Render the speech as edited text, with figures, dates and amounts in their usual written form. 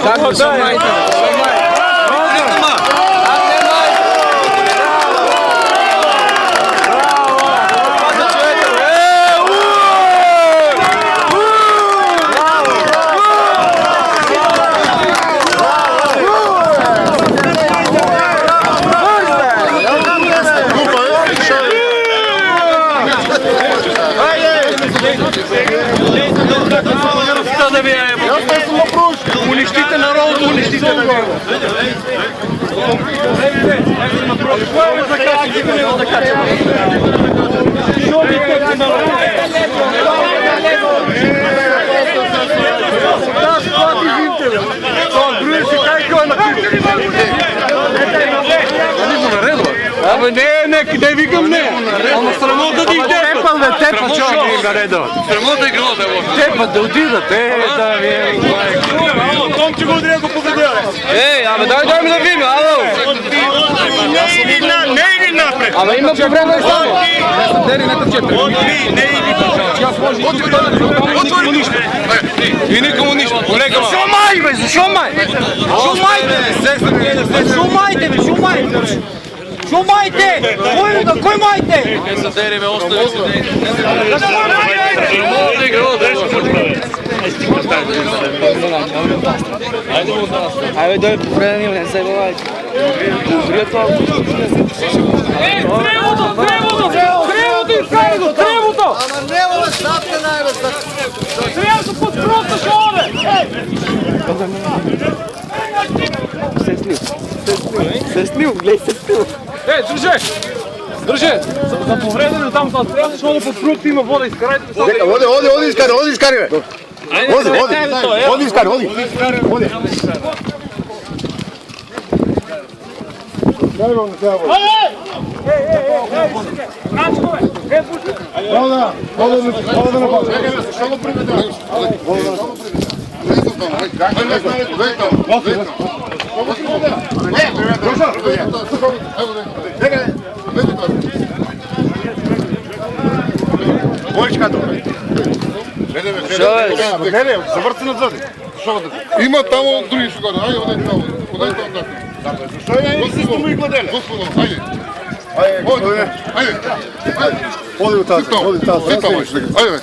Како шумајте? Уништите народот, уништите народот. Абе не, каде викам не. Ама срамота да ги тепал, бе, тепал, чо ги ga redovat. Срамота и грода, бе. Тепал да отидат, да ви е. Томче го одрия го победил. Абе дай ми да видим, ало. Не иди напред. Абе има повреда и само. Дери нека 4. Отвори, не иди. Отвори. И никому нищо. Шумай, бе, шумай. Шумайте, бе, шумайте. Шумайте! Кој мајте? Се дериме, остави се Ајде дој повредени, не се бавајте. Тревото! Ама не воле стапка најбе. Треба да подпросташ овде. Се слив, глеј се слив. Држе! За повредено там са трябва, защото под фрукт има вода, изкарайте. Оди, изкари, бе. Оди, изкари. Има тамо други шугари, ајде, одај тамо. Зашто ја не си му и гладеле? Господо, ајде. Ајде. Оди у таз, ајде.